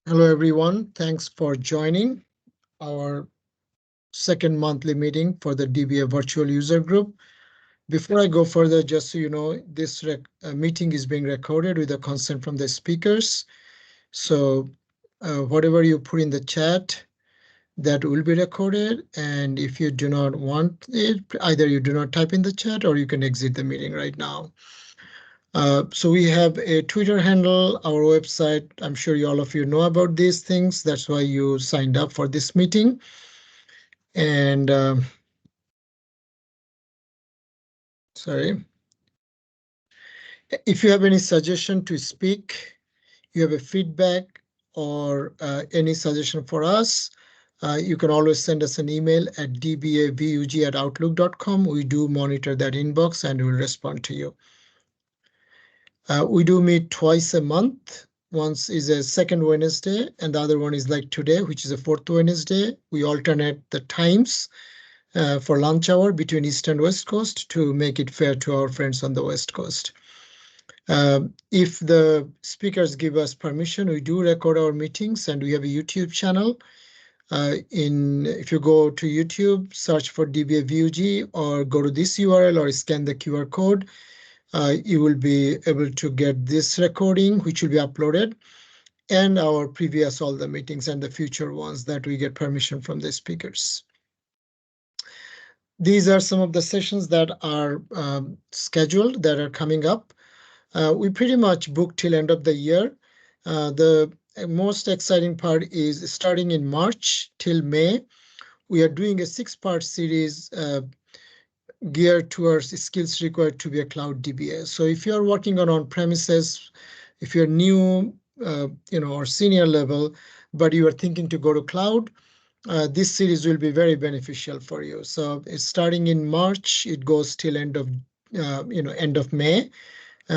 Hello, everyone. Thanks for joining our second monthly meeting for the DBA Virtual User Group. Before I go further, just so you know, this meeting is being recorded with the consent from the speakers. So whatever you put in the chat, that will be recorded. And if you do not want it, either you do not type in the chat or you can exit the meeting right now. So we have a Twitter handle, our website. I'm sure all of you know about these things. That's why you signed up for this meeting. And sorry, if you have any suggestion to speak, you have a feedback or any suggestion for us, you can always send us an email at dba-vug@outlook.com. We do monitor that inbox and we'll respond to you. We do meet twice a month. Once is a second Wednesday, and the other one is like today, which is a fourth Wednesday. We alternate the times for lunch hour between East and West Coast to make it fair to our friends on the West Coast. If the speakers give us permission, we do record our meetings, and we have a YouTube channel. If you go to YouTube, search for DBA-VUG or go to this URL or scan the QR code, you will be able to get this recording, which will be uploaded, and our previous all the meetings and the future ones that we get permission from the speakers. These are some of the sessions that are scheduled that are coming up. We pretty much booked till end of the year. The most exciting part is starting in March till May. We are doing a 6-part series geared towards skills required to be a cloud DBA. So if you're working on premises, if you're new, or senior level, but you are thinking to go to cloud, this series will be very beneficial for you. So it's starting in March, it goes till end of May.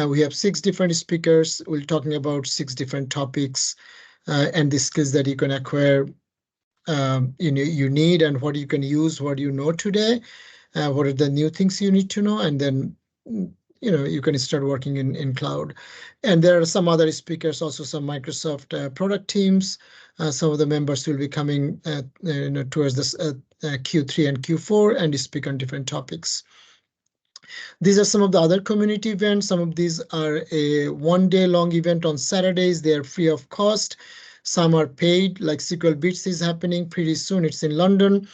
We have 6 different speakers. We're talking about 6 different topics and the skills that you can acquire, you need, and what you can use, what you know today. What are the new things you need to know, and then you can start working in cloud. And there are some other speakers, also some Microsoft product teams. Some of the members will be coming towards this Q3 and Q4 and speak on different topics. These are some of the other community events. Some of these are a 1-day long event on Saturdays. They are free of cost. Some are paid, like SQL Beats is happening pretty soon. It's in London.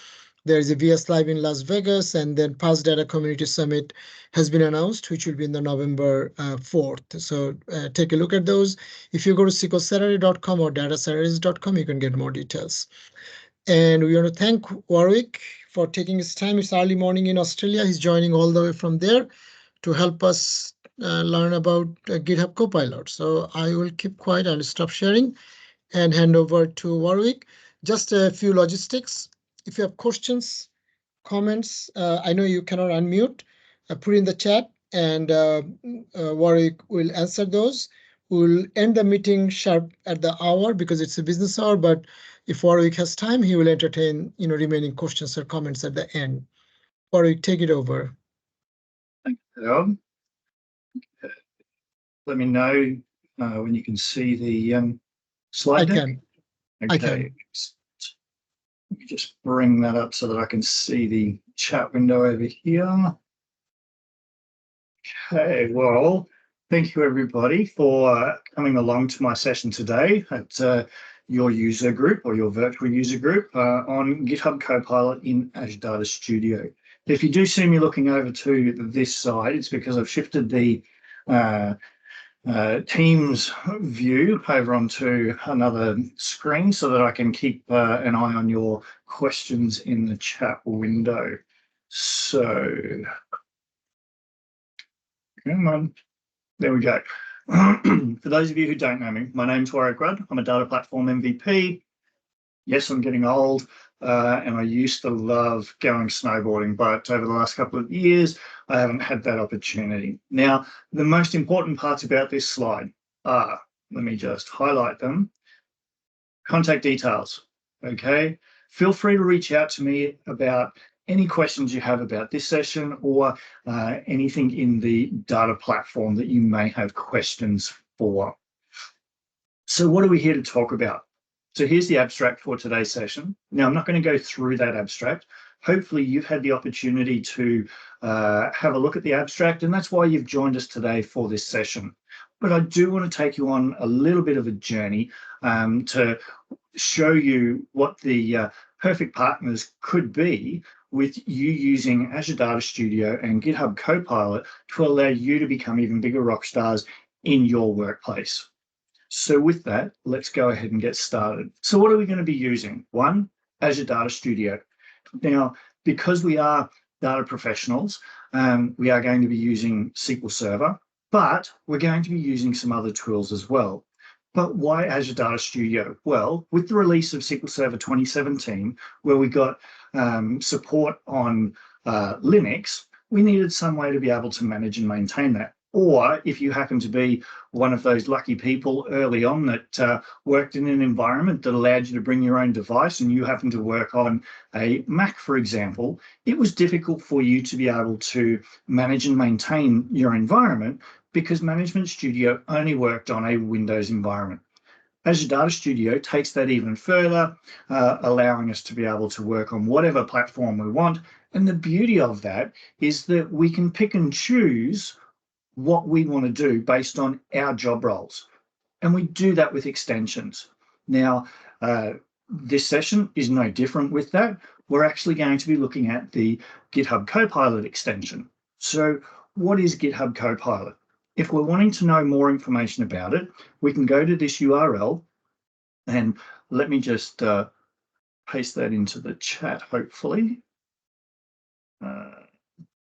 There is a VS Live in Las Vegas, and then Past Data Community Summit has been announced, which will be in the November 4th. So take a look at those. If you go to sqlsaturday.com or datasaturdays.com, you can get more details. And we want to thank Warwick for taking his time. It's early morning in Australia. He's joining all the way from there to help us learn about GitHub Copilot. So I will keep quiet and stop sharing and hand over to Warwick. Just a few logistics. If you have questions, comments, I know you cannot unmute, put in the chat, and Warwick will answer those. We'll end the meeting sharp at the hour because it's a business hour, but if Warwick has time, he will entertain remaining questions or comments at the end. Warwick, take it over. Thank you, Harold. Let me know when you can see the slide deck. I can. Let me just bring that up so that I can see the chat window over here. Okay, well, thank you everybody for coming along to my session today at your user group or your virtual user group on GitHub Copilot in Azure Data Studio. If you do see me looking over to this side, it's because I've shifted the Teams view over onto another screen so that I can keep an eye on your questions in the chat window. So, come on, there we go. For those of you who don't know me, my name's Warwick. I'm a data platform MVP. Yes, I'm getting old, and I used to love going snowboarding, but over the last couple of years, I haven't had that opportunity. Now, the most important parts about this slide are, let me just highlight them, contact details, okay? Feel free to reach out to me about any questions you have about this session or anything in the data platform that you may have questions for. So what are we here to talk about? So here's the abstract for today's session. Now, I'm not going to go through that abstract. Hopefully you've had the opportunity to have a look at the abstract, and that's why you've joined us today for this session. But I do want to take you on a little bit of a journey to show you what the perfect partners could be with you using Azure Data Studio and GitHub Copilot to allow you to become even bigger rock stars in your workplace. So with that, let's go ahead and get started. So what are we going to be using? One, Azure Data Studio. Now, because we are data professionals, we are going to be using SQL Server, but we're going to be using some other tools as well. But why Azure Data Studio? Well, with the release of SQL Server 2017, where we got support on Linux, we needed some way to be able to manage and maintain that. Or if you happen to be one of those lucky people early on that worked in an environment that allowed you to bring your own device and you happen to work on a Mac, for example, it was difficult for you to be able to manage and maintain your environment because Management Studio only worked on a Windows environment. Azure Data Studio takes that even further, allowing us to be able to work on whatever platform we want. And the beauty of that is that we can pick and choose what we want to do based on our job roles. And we do that with extensions. Now, this session is no different with that. We're actually going to be looking at the GitHub Copilot extension. So what is GitHub Copilot? If we're wanting to know more information about it, we can go to this URL, and let me just paste that into the chat, hopefully.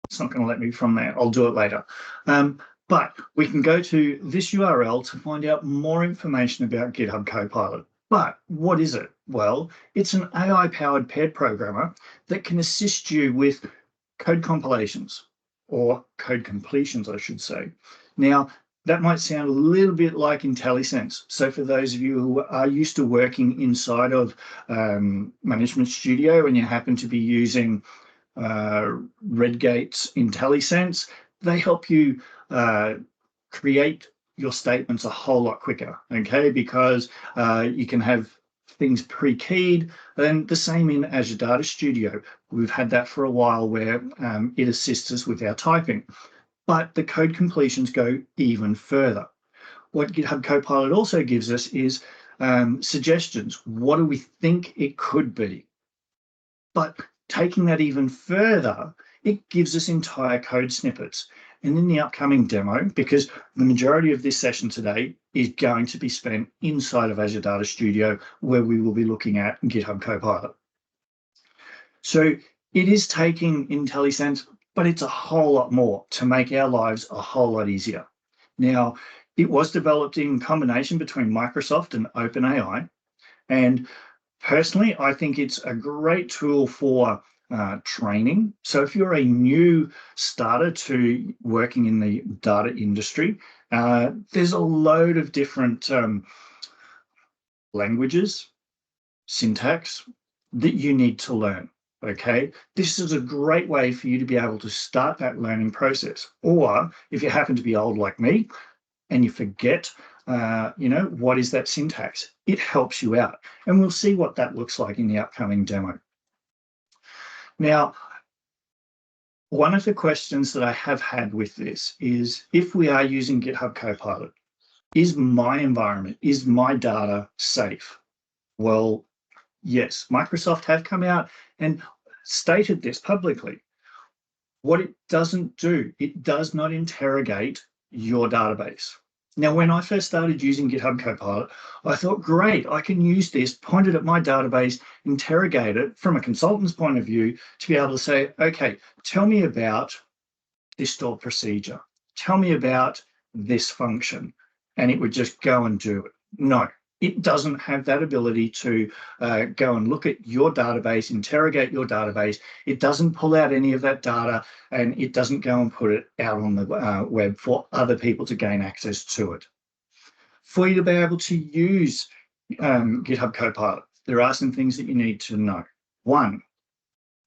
It's not going to let me from there. I'll do it later. But we can go to this URL to find out more information about GitHub Copilot. But what is it? Well, it's an AI-powered paired programmer that can assist you with code compilations, or code completions, I should say. Now, that might sound a little bit like IntelliSense. So for those of you who are used to working inside of Management Studio and you happen to be using Redgate's IntelliSense, they help you create your statements a whole lot quicker, okay? Because you can have things pre-keyed, and the same in Azure Data Studio. We've had that for a while where it assists us with our typing. But the code completions go even further. What GitHub Copilot also gives us is suggestions. What do we think it could be? But taking that even further, it gives us entire code snippets. And in the upcoming demo, because the majority of this session today is going to be spent inside of Azure Data Studio, where we will be looking at GitHub Copilot. So it is taking IntelliSense, but it's a whole lot more to make our lives a whole lot easier. Now, it was developed in combination between Microsoft and OpenAI. And personally, I think it's a great tool for training. So if you're a new starter to working in the data industry, there's a load of different languages, syntax that you need to learn. Okay, this is a great way for you to be able to start that learning process. Or if you happen to be old like me and you forget, what is that syntax? It helps you out. And we'll see what that looks like in the upcoming demo. Now, one of the questions that I have had with this is, if we are using GitHub Copilot, is my environment, is my data safe? Well, yes, Microsoft have come out and stated this publicly. What it doesn't do, it does not interrogate your database. Now, when I first started using GitHub Copilot, I thought, great, I can use this, point it at my database, interrogate it from a consultant's point of view to be able to say, okay, tell me about this stored procedure. Tell me about this function. And it would just go and do it. No, it doesn't have that ability to go and look at your database, interrogate your database. It doesn't pull out any of that data, and it doesn't go and put it out on the web for other people to gain access to it. For you to be able to use GitHub Copilot, there are some things that you need to know. One,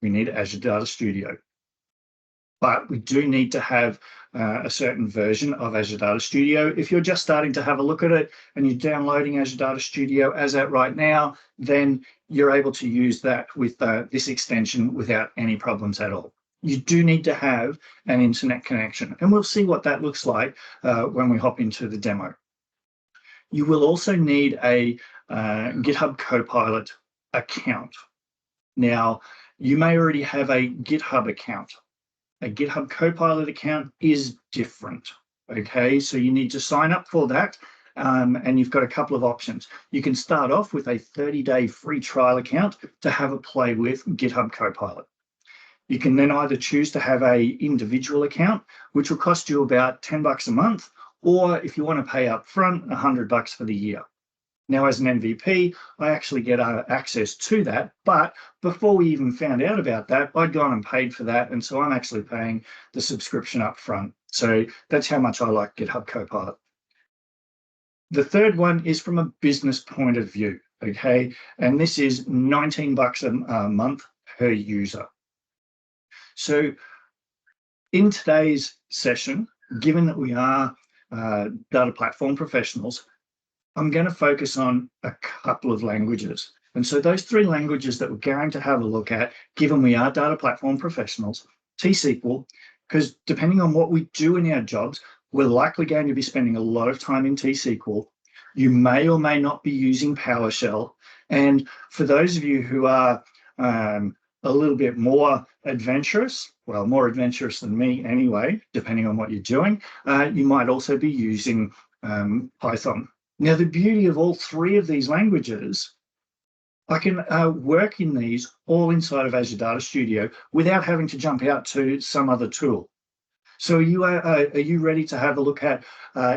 we need Azure Data Studio. but we do need to have a certain version of Azure Data Studio. If you're just starting to have a look at it and you're downloading Azure Data Studio as at right now, then you're able to use that with this extension without any problems at all. You do need to have an internet connection, and we'll see what that looks like when we hop into the demo. You will also need a GitHub Copilot account. Now, you may already have a GitHub account. A GitHub Copilot account is different, okay? So you need to sign up for that, and you've got a couple of options. You can start off with a 30-day free trial account to have a play with GitHub Copilot. You can then either choose to have a individual account, which will cost you about $10 a month, or if you want to pay up front, $100 for the year. Now, as an MVP, I actually get access to that, but before we even found out about that, I'd gone and paid for that, and so I'm actually paying the subscription up front. So that's how much I like GitHub Copilot. The third one is from a business point of view, okay? And this is $19 a month per user. So in today's session, given that we are data platform professionals, I'm going to focus on a couple of languages. And so those three languages that we're going to have a look at, given we are data platform professionals, T-SQL, because depending on what we do in our jobs, we're likely going to be spending a lot of time in T-SQL. You may or may not be using PowerShell. And for those of you who are a little bit more adventurous, well, more adventurous than me anyway, depending on what you're doing, you might also be using Python. Now, the beauty of all three of these languages, I can work in these all inside of Azure Data Studio without having to jump out to some other tool. So are you ready to have a look at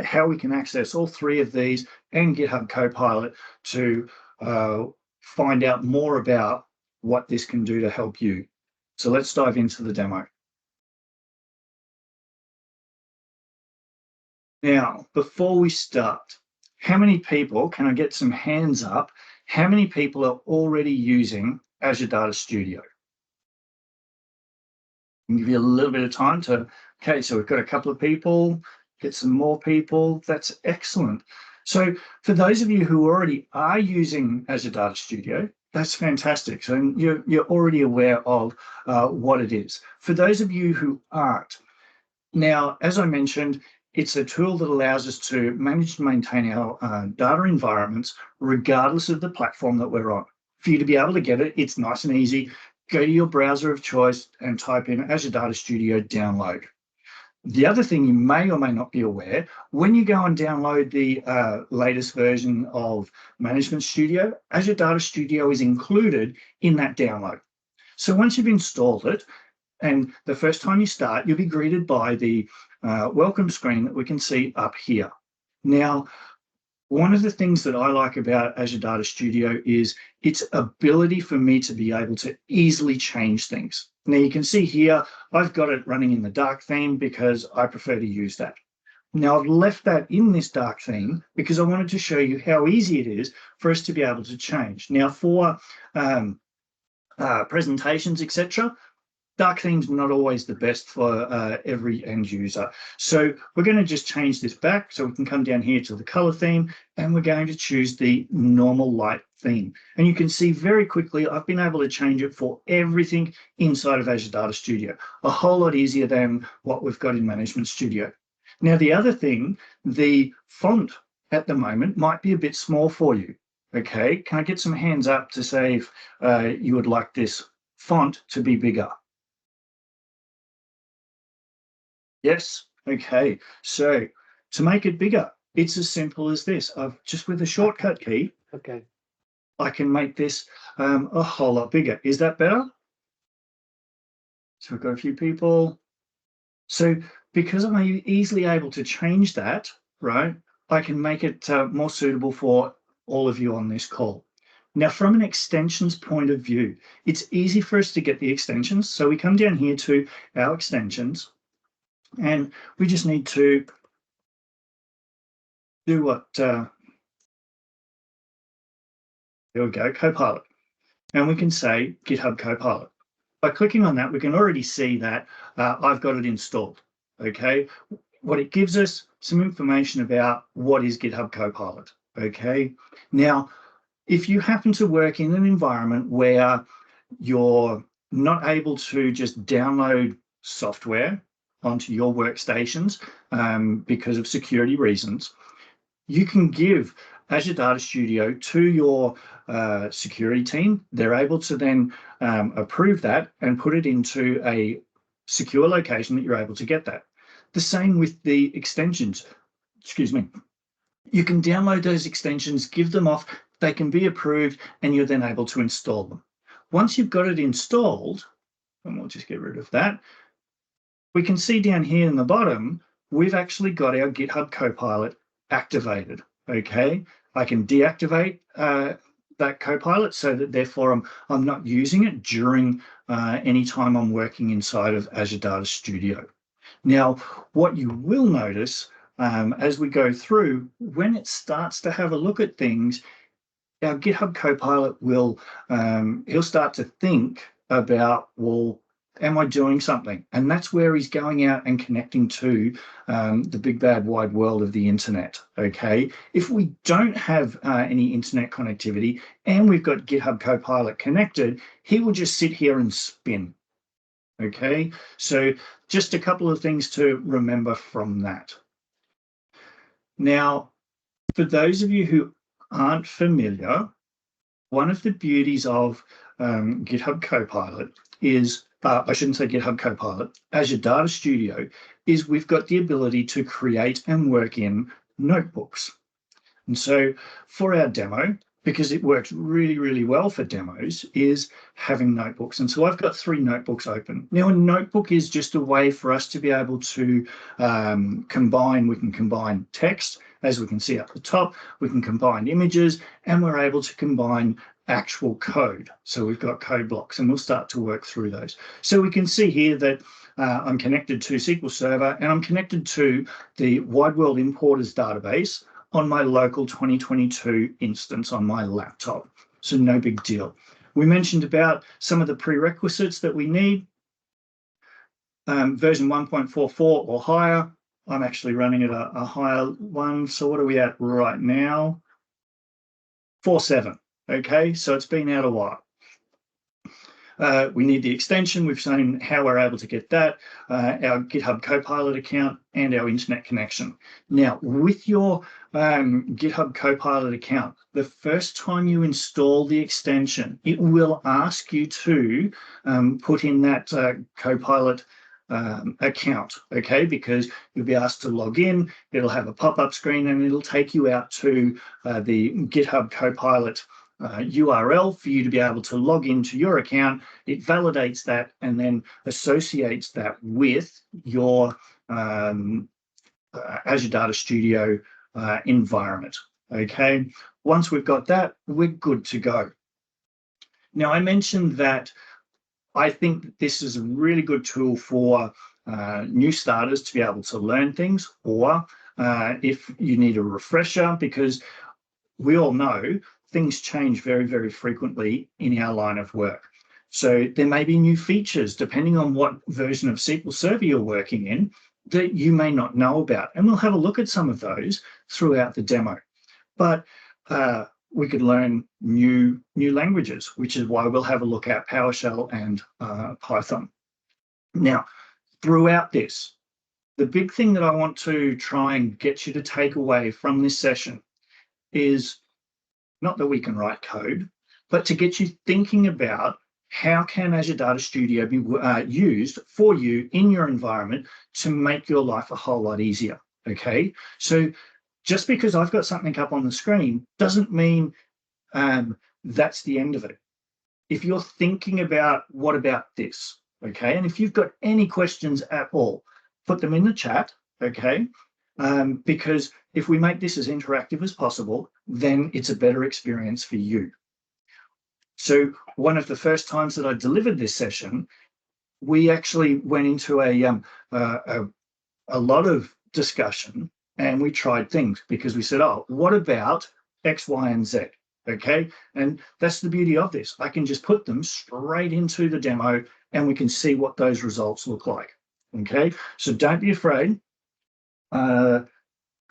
how we can access all three of these and GitHub Copilot to find out more about what this can do to help you? So let's dive into the demo. Now, before we start, how many people, can I get some hands up, how many people are already using Azure Data Studio? I'll give you a little bit of time to, okay, so we've got a couple of people, get some more people, that's excellent. So for those of you who already are using Azure Data Studio, that's fantastic. So you're already aware of what it is. For those of you who aren't, now, as I mentioned, it's a tool that allows us to manage and maintain our data environments regardless of the platform that we're on. For you to be able to get it, it's nice and easy. Go to your browser of choice and type in Azure Data Studio download. The other thing you may or may not be aware, when you go and download the latest version of Management Studio, Azure Data Studio is included in that download. So once you've installed it, and the first time you start, you'll be greeted by the welcome screen that we can see up here. Now, one of the things that I like about Azure Data Studio is its ability for me to be able to easily change things. Now, you can see here, I've got it running in the dark theme because I prefer to use that. Now, I've left that in this dark theme because I wanted to show you how easy it is for us to be able to change. Now, for presentations, etc., dark theme's not always the best for every end user. So we're going to just change this back so we can come down here to the color theme, and we're going to choose the normal light theme. And you can see very quickly, I've been able to change it for everything inside of Azure Data Studio, a whole lot easier than what we've got in Management Studio. Now, the other thing, the font at the moment might be a bit small for you. Okay, can I get some hands up to say if you would like this font to be bigger? Yes, okay. So to make it bigger, it's as simple as this. I've just with a shortcut key, Okay. I can make this a whole lot bigger. Is that better? So we've got a few people. So because I'm easily able to change that, right, I can make it more suitable for all of you on this call. Now, from an extensions point of view, it's easy for us to get the extensions. So we come down here to our extensions, and we just need to do what, there we go, Copilot. And we can say GitHub Copilot. By clicking on that, we can already see that I've got it installed, okay? What it gives us, some information about what is GitHub Copilot, okay? Now, if you happen to work in an environment where you're not able to just download software onto your workstations because of security reasons, you can give Azure Data Studio to your security team. They're able to then approve that and put it into a secure location that you're able to get that. The same with the extensions. Excuse me. You can download those extensions, give them off, they can be approved, and you're then able to install them. Once you've got it installed, and we'll just get rid of that, we can see down here in the bottom, we've actually got our GitHub Copilot activated, okay? I can deactivate that Copilot so that therefore I'm not using it during any time I'm working inside of Azure Data Studio. Now, what you will notice as we go through, when it starts to have a look at things, our GitHub Copilot will, he'll start to think about, well, am I doing something? And that's where he's going out and connecting to the big bad wide world of the internet, okay? If we don't have any internet connectivity and we've got GitHub Copilot connected, he will just sit here and spin, okay? So just a couple of things to remember from that. Now, for those of you who aren't familiar, one of the beauties of GitHub Copilot is, I shouldn't say GitHub Copilot, Azure Data Studio, is we've got the ability to create and work in notebooks. And so for our demo, because it works really, really well for demos, is having notebooks. And so I've got 3 notebooks open. Now, a notebook is just a way for us to be able to combine. We can combine text, as we can see up the top. We can combine images, and we're able to combine actual code. So we've got code blocks, and we'll start to work through those. So we can see here that I'm connected to SQL Server, and I'm connected to the Wide World Importers database on my local 2022 instance on my laptop. So no big deal. We mentioned about some of the prerequisites that we need. Version 1.44 or higher. I'm actually running at a higher one. So what are we at right now? 4.7. Okay, so it's been out a while. We need the extension. We've shown how we're able to get that, our GitHub Copilot account, and our internet connection. Now, with your GitHub Copilot account, the first time you install the extension, it will ask you to put in that Copilot account, okay, because you'll be asked to log in. It'll have a pop-up screen, and it'll take you out to the GitHub Copilot URL for you to be able to log into your account. It validates that and then associates that with your Azure Data Studio environment. Okay, once we've got that, we're good to go. Now, I mentioned that I think this is a really good tool for new starters to be able to learn things, or if you need a refresher, because we all know things change very, very frequently in our line of work. So there may be new features, depending on what version of SQL Server you're working in, that you may not know about. And we'll have a look at some of those throughout the demo. But we could learn new languages, which is why we'll have a look at PowerShell and Python. Now, throughout this, the big thing that I want to try and get you to take away from this session is not that we can write code, but to get you thinking about how can Azure Data Studio be used for you in your environment to make your life a whole lot easier, okay? So just because I've got something up on the screen doesn't mean that's the end of it. If you're thinking about what about this, okay? And if you've got any questions at all, put them in the chat, okay? Because if we make this as interactive as possible, then it's a better experience for you. So one of the first times that I delivered this session, we actually went into a lot of discussion, and we tried things because we said, oh, what about X, Y, and Z? Okay, and that's the beauty of this. I can just put them straight into the demo and we can see what those results look like. Okay, so don't be afraid.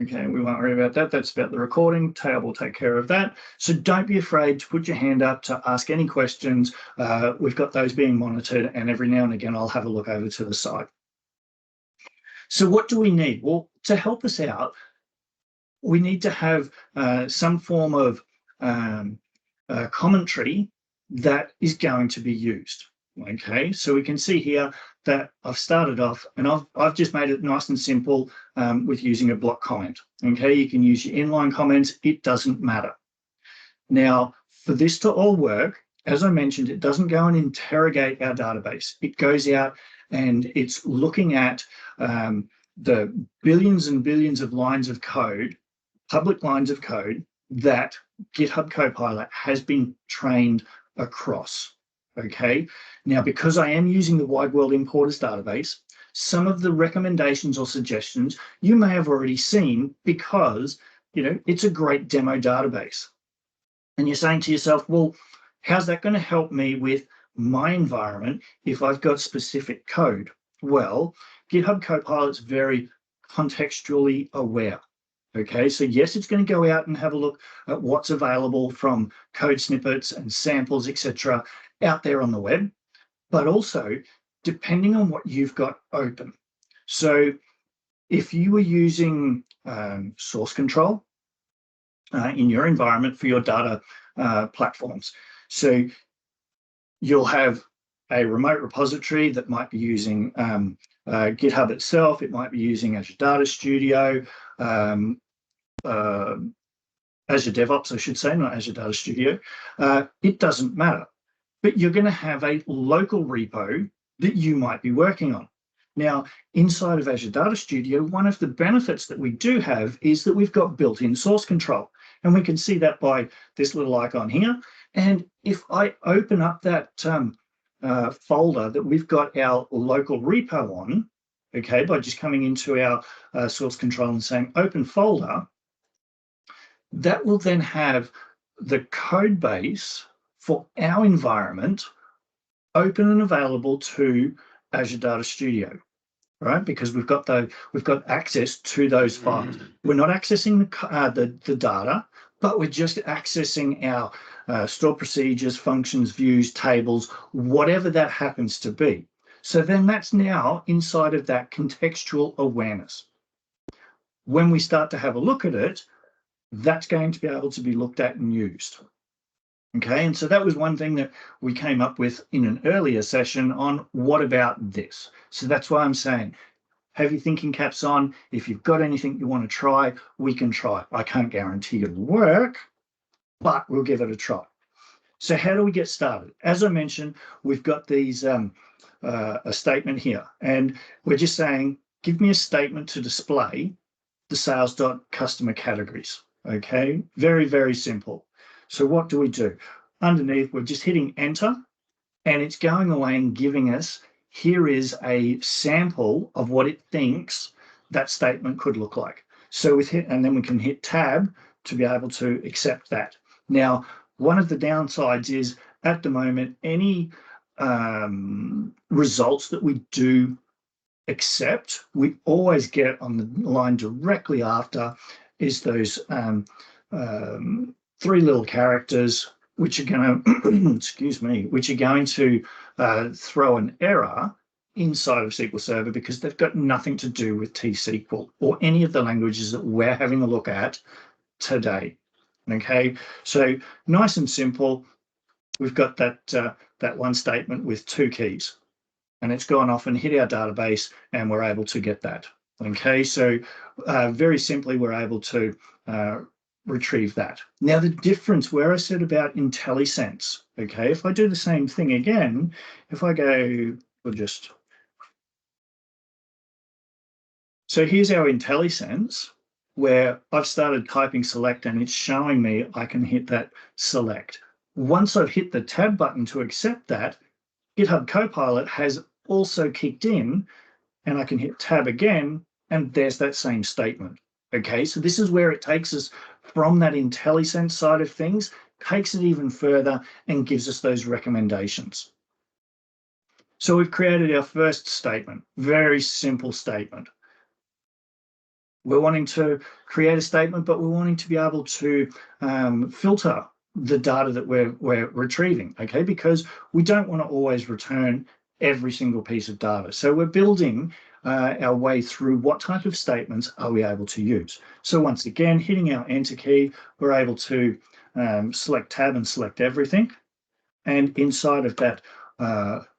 Okay, we won't worry about that. That's about the recording. Tab will take care of that. So don't be afraid to put your hand up to ask any questions. We've got those being monitored, and every now and again, I'll have a look over to the side. So what do we need? Well, to help us out, we need to have some form of commentary that is going to be used. Okay, so we can see here that I've started off and I've just made it nice and simple with using a block comment. Okay, you can use your inline comments, it doesn't matter. Now, for this to all work, as I mentioned, it doesn't go and interrogate our database. It goes out and it's looking at the billions and billions of lines of code, public lines of code that GitHub Copilot has been trained across. Okay, now because I am using the Wide World Importers database, some of the recommendations or suggestions you may have already seen because, you know, it's a great demo database. And you're saying to yourself, well, how's that going to help me with my environment if I've got specific code? Well, GitHub Copilot's very contextually aware. Okay, so yes, it's going to go out and have a look at what's available from code snippets and samples, etc., out there on the web, but also depending on what you've got open. So if you were using source control in your environment for your data platforms, so you'll have a remote repository that might be using GitHub itself, it might be using Azure Data Studio, Azure DevOps, I should say, not Azure Data Studio. It doesn't matter. But you're going to have a local repo that you might be working on. Now, inside of Azure Data Studio, one of the benefits that we do have is that we've got built-in source control. And we can see that by this little icon here. And if I open up that folder that we've got our local repo on, okay, by just coming into our source control and saying open folder, that will then have the code base for our environment open and available to Azure Data Studio, right? Because we've got access to those files. We're not accessing the data, but we're just accessing our stored procedures, functions, views, tables, whatever that happens to be. So then that's now inside of that contextual awareness. When we start to have a look at it, that's going to be able to be looked at and used. Okay, and so that was one thing that we came up with in an earlier session on what about this? So that's why I'm saying, have your thinking caps on. If you've got anything you want to try, we can try. I can't guarantee it'll work, but we'll give it a try. So how do we get started? As I mentioned, we've got these a statement here, and we're just saying, give me a statement to display the sales.customer categories. Okay, very, very simple. So what do we do? Underneath, we're just hitting enter, and it's going away and giving us, here is a sample of what it thinks that statement could look like. So with hit, and then we can hit tab to be able to accept that. Now, one of the downsides is at the moment, any results that we do accept, we always get on the line directly after is those three little characters, which are going to, excuse me, which are going to throw an error inside of SQL Server because they've got nothing to do with T-SQL or any of the languages that we're having a look at today. Okay, so nice and simple. We've got that one statement with two keys, and it's gone off and hit our database, and we're able to get that. Okay, so very simply, we're able to retrieve that. Now, the difference where I said about IntelliSense, okay, if I do the same thing again, if I go, we'll just, so here's our IntelliSense, where I've started typing select and it's showing me I can hit that select. Once I've hit the tab button to accept that, GitHub Copilot has also kicked in, and I can hit tab again, and there's that same statement. Okay, so this is where it takes us from that IntelliSense side of things takes it even further and gives us those recommendations. So we've created our first statement, very simple statement. We're wanting to create a statement, but we're wanting to be able to filter the data that we're retrieving, okay? Because we don't want to always return every single piece of data. So we're building our way through what type of statements are we able to use. So once again, hitting our Enter key, we're able to select tab and select everything. And inside of that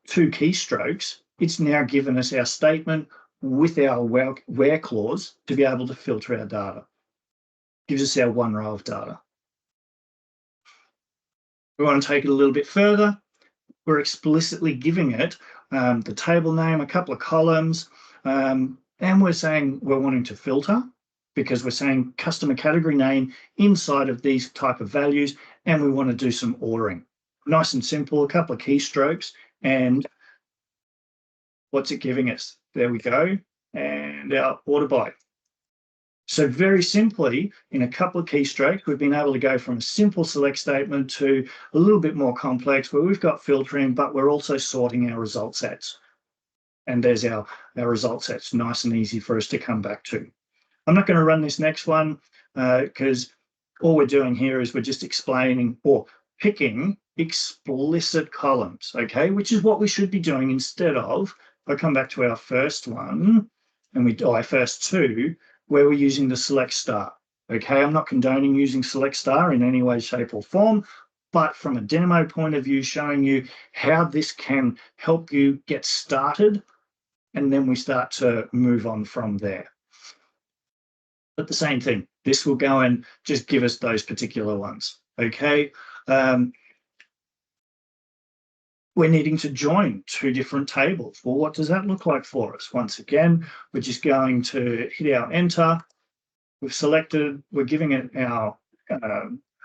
2 keystrokes, it's now given us our statement with our where clause to be able to filter our data. Gives us our 1 row of data. We want to take it a little bit further. We're explicitly giving it the table name, a couple of columns, and we're saying we're wanting to filter because we're saying customer category name inside of these type of values, and we want to do some ordering. Nice and simple, a couple of keystrokes, and what's it giving us? There we go, and our order by. So very simply, in a couple of keystrokes, we've been able to go from a simple select statement to a little bit more complex where we've got filtering, but we're also sorting our result sets. And there's our result sets, nice and easy for us to come back to. I'm not going to run this next one because all we're doing here is we're just explaining or picking explicit columns, okay, which is what we should be doing instead of, if I come back to our first one, and our first 2, where we're using the select star. Okay, I'm not condoning using select star in any way, shape, or form, but from a demo point of view, showing you how this can help you get started, and then we start to move on from there. But the same thing, this will go and just give us those particular ones. Okay. We're needing to join 2 different tables. Well, what does that look like for us? Once again, we're just going to hit our enter. We've selected, we're giving it our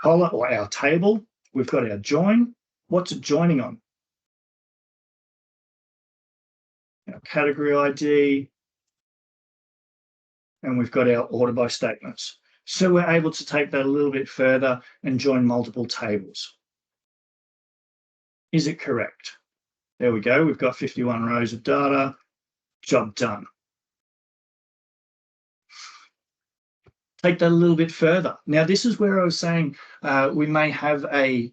column or our table. We've got our join. What's it joining on? Our category ID. And we've got our order by statements. So we're able to take that a little bit further and join multiple tables. Is it correct? There we go. We've got 51 rows of data. Job done. Take that a little bit further. Now, this is where I was saying we may have a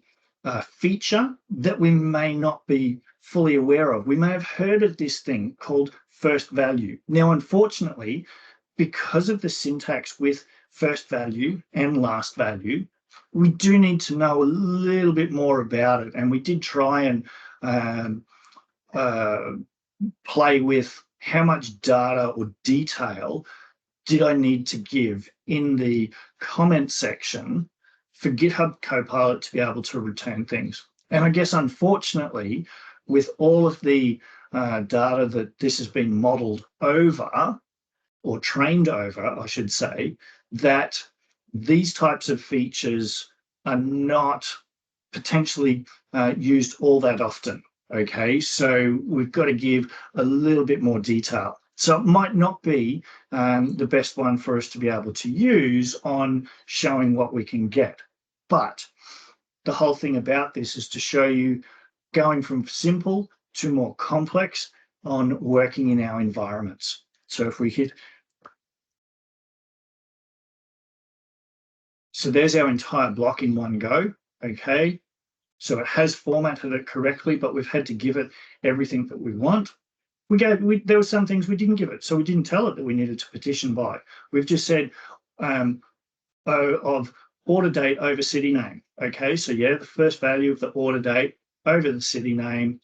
feature that we may not be fully aware of. We may have heard of this thing called first value. Now, unfortunately, because of the syntax with first value and last value, we do need to know a little bit more about it. And we did try and play with how much data or detail did I need to give in the comment section for GitHub Copilot to be able to return things. And I guess, unfortunately, with all of the data that this has been modeled over, or trained over, I should say, that these types of features are not potentially used all that often, okay? So we've got to give a little bit more detail. So it might not be the best one for us to be able to use on showing what we can get. But the whole thing about this is to show you going from simple to more complex on working in our environments. So if we hit, so there's our entire block in one go, okay? So it has formatted it correctly, but we've had to give it everything that we want. There were some things we didn't give it, so we didn't tell it that we needed to petition by. We've just said of order date over city name, okay? So yeah, the first value of the order date over the city name,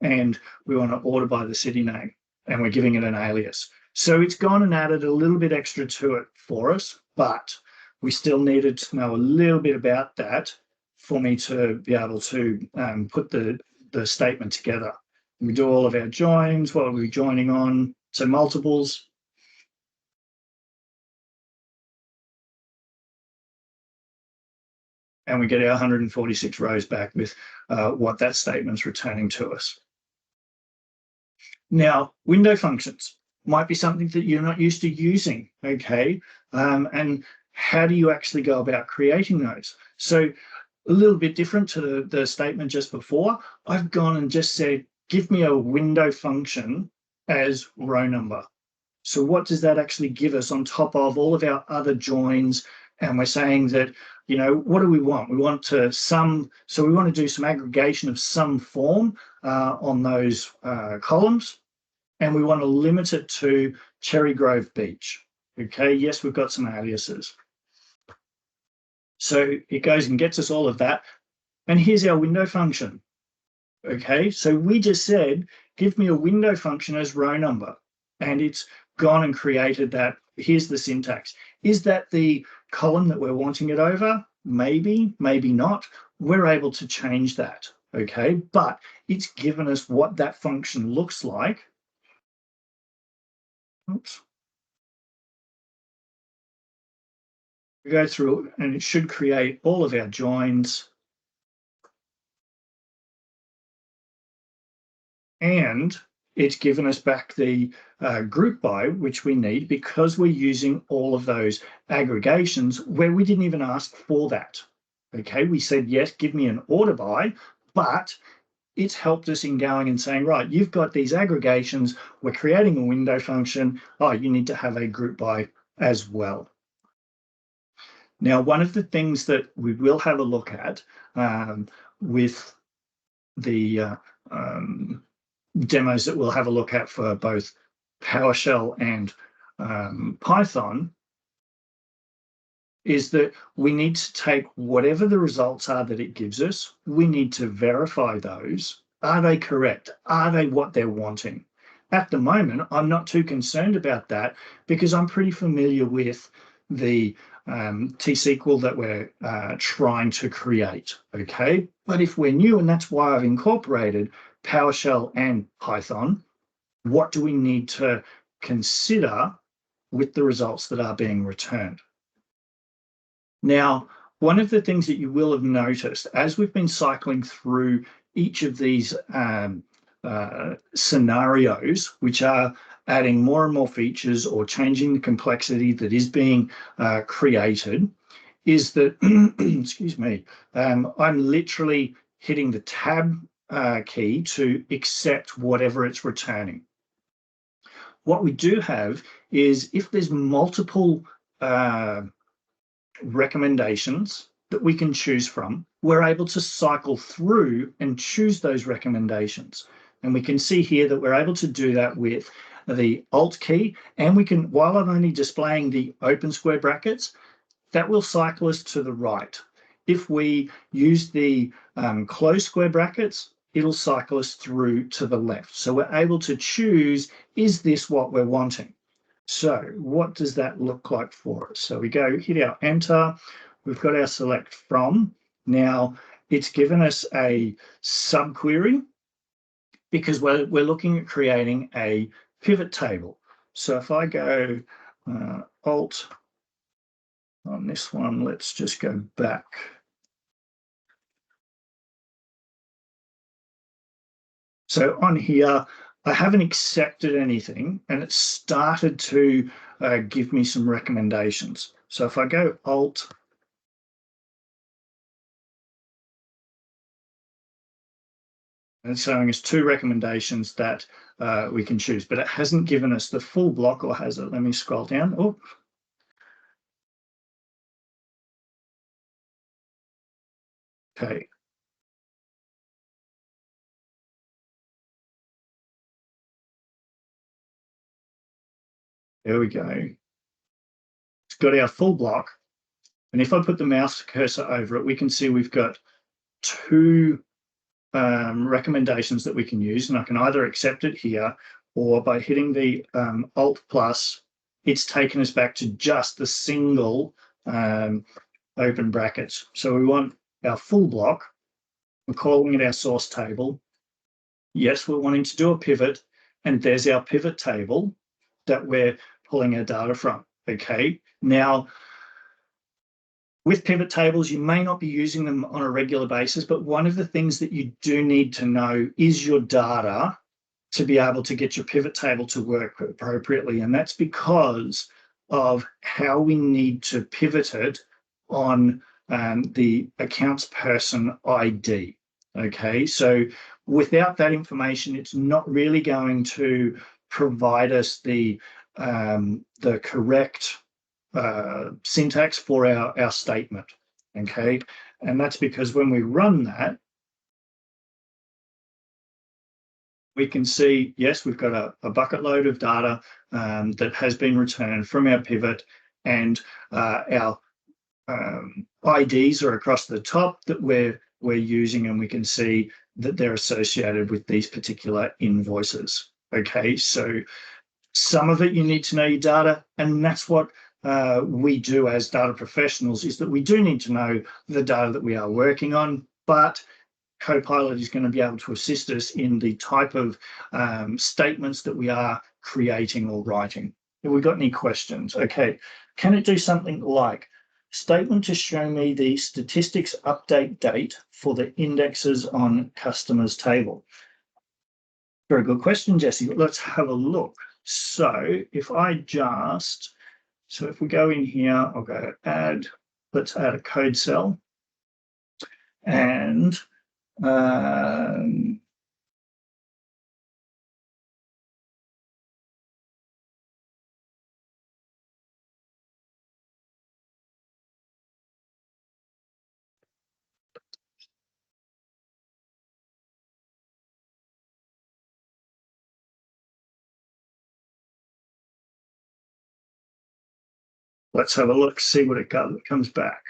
and we want to order by the city name, and we're giving it an alias. So it's gone and added a little bit extra to it for us, but we still needed to know a little bit about that for me to be able to put the statement together. We do all of our joins. What are we joining on? So multiples. And we get our 146 rows back with what that statement's returning to us. Now, window functions might be something that you're not used to using, okay? And how do you actually go about creating those? So a little bit different to the statement just before. I've gone and just said, give me a window function as row number. So what does that actually give us on top of all of our other joins? And we're saying that, you know, what do we want? We want to so we want to do some aggregation of some form on those columns. And we want to limit it to Cherry Grove Beach. Okay, yes, we've got some aliases. So it goes and gets us all of that. And here's our window function. Okay, so we just said, give me a window function as row number. And it's gone and created that. Here's the syntax. Is that the column that we're wanting it over? Maybe, maybe not. We're able to change that. Okay, but it's given us what that function looks like. Oops. We go through and it should create all of our joins. And it's given us back the group by, which we need because we're using all of those aggregations where we didn't even ask for that. Okay, we said, yes, give me an order by, but it's helped us in going and saying, right, you've got these aggregations, we're creating a window function. Oh, you need to have a group by as well. Now, one of the things that we will have a look at with the demos that we'll have a look at for both PowerShell and Python is that we need to take whatever the results are that it gives us, we need to verify those. Are they correct? Are they what they're wanting? At the moment, I'm not too concerned about that because I'm pretty familiar with the T-SQL that we're trying to create, okay? But if we're new, and that's why I've incorporated PowerShell and Python, what do we need to consider with the results that are being returned? Now, one of the things that you will have noticed as we've been cycling through each of these scenarios, which are adding more and more features or changing the complexity that is being created, is that, excuse me, I'm literally hitting the tab key to accept whatever it's returning. What we do have is if there's multiple recommendations that we can choose from, we're able to cycle through and choose those recommendations. And we can see here that we're able to do that with the Alt key, and we can, while I'm only displaying the open square brackets, that will cycle us to the right. If we use the closed square brackets, it'll cycle us through to the left. So we're able to choose, is this what we're wanting? So what does that look like for us? So we go, hit our enter, we've got our select from. Now it's given us a subquery because we're looking at creating a pivot table. So if I go Alt on this one, let's just go back. So on here, I haven't accepted anything and it started to give me some recommendations. So if I go Alt, and it's showing us two recommendations that we can choose, but it hasn't given us the full block, or has it? Let me scroll down. Oh. Okay. There we go. It's got our full block. And if I put the mouse cursor over it, we can see we've got two recommendations that we can use. And I can either accept it here, or by hitting the Alt plus, it's taken us back to just the single open brackets. So we want our full block. We're calling it our source table. Yes, we're wanting to do a pivot, and there's our pivot table that we're pulling our data from. Okay, now with pivot tables, you may not be using them on a regular basis, but one of the things that you do need to know is your data to be able to get your pivot table to work appropriately. And that's because of how we need to pivot it on the accounts person ID. Okay, so without that information, it's not really going to provide us the correct syntax for our statement. Okay, and that's because when we run that, we can see, yes, we've got a bucket load of data that has been returned from our pivot, and our IDs are across the top that we're using, and we can see that they're associated with these particular invoices. Okay, so some of it you need to know your data, and that's what we do as data professionals, is that we do need to know the data that we are working on, but Copilot is going to be able to assist us in the type of statements that we are creating or writing. Have we got any questions? Okay, can it do something like statement to show me the statistics update date for the indexes on customers table? Very good question, Jesse. Let's have a look. So if I just, so if we go in here, I'll go add, let's add a code cell, and let's have a look, see what it comes back.